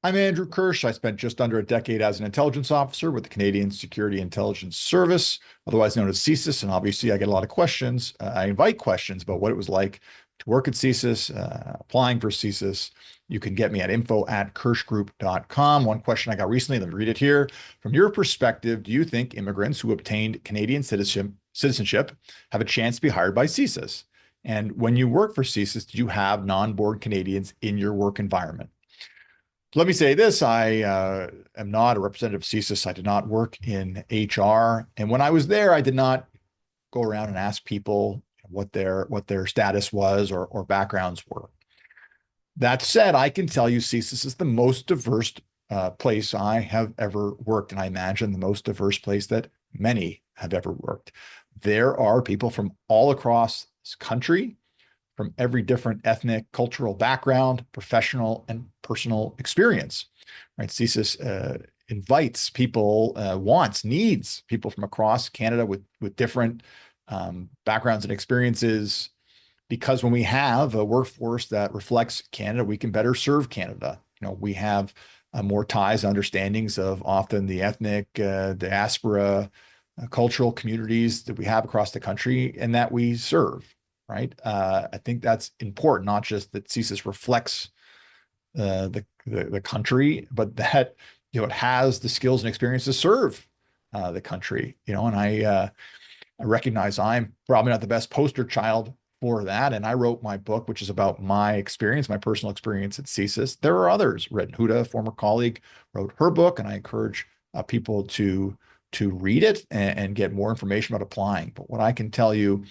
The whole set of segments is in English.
I'm Andrew Kirsch. I spent just under a decade as an intelligence officer with the Canadian Security Intelligence Service, otherwise known as CSIS. And obviously, I get a lot of questions. I invite questions about what it was like to work at CSIS, applying for CSIS. You can get me at info@kirschgroup.com. One question I got recently, let me read it here. From your perspective, do you think immigrants who obtained Canadian citizenship have a chance to be hired by CSIS? And when you work for CSIS, did you have non-board Canadians in your work environment? Let me say this, I am not a representative of CSIS. I did not work in HR. And when I was there, I did not go around and ask people what their status was or backgrounds were. That said, I can tell you CSIS is the most diverse place I have ever worked. And I imagine the most diverse place that many have ever worked. There are people from all across this country, from every different ethnic, cultural background, professional, and personal experience. Right? CSIS invites people, wants, needs people from across Canada with different backgrounds and experiences. Because when we have a workforce that reflects Canada, we can better serve Canada. We have more ties, understandings of often the ethnic, diaspora, cultural communities that we have across the country and that we serve. Right. I think that's important, not just that CSIS reflects the country, but that, it has the skills and experience to serve the country, and I recognize I'm probably not the best poster child for that. And I wrote my book, which is about my experience, my personal experience at CSIS. There are others. Red Huda, former colleague, wrote her book, and I encourage people to read it and get more information about applying. But what I can tell you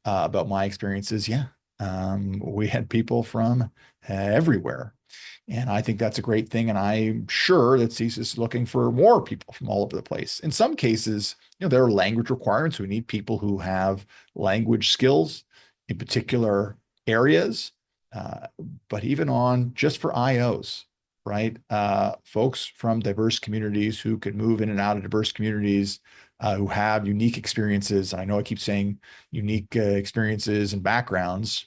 about my experiences, we had people from everywhere. And I think that's a great thing. And I'm sure that CSIS is looking for more people from all over the place. In some cases, there are language requirements. We need people who have language skills in particular areas, but even on just for IOs, right? Folks from diverse communities who can move in and out of diverse communities, who have unique experiences. And I know I keep saying unique experiences and backgrounds.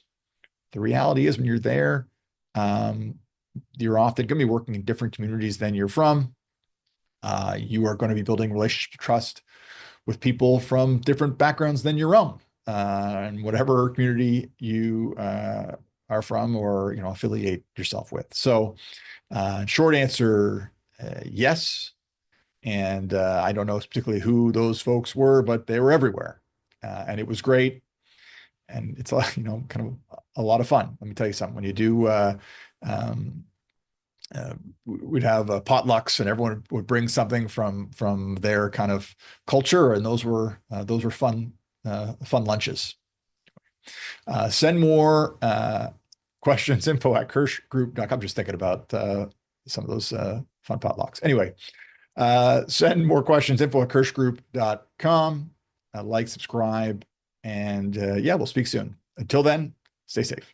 The reality is when you're there, you're often going to be working in different communities than you're from. You are going to be building relationships of trust with people from different backgrounds than your own, and whatever community you are from or affiliate yourself with. So, short answer, yes. And I don't know particularly who those folks were, but they were everywhere, and it was great. And it's kind of a lot of fun. Let me tell you something. When you do, we'd have potlucks, and everyone would bring something from their kind of culture, and those were fun lunches. Send more questions, info@kirschgroup.com. I'm just thinking about some of those fun potlucks. Anyway. Send more questions, info@kirschgroup.com. Like, subscribe, and we'll speak soon. Until then, stay safe.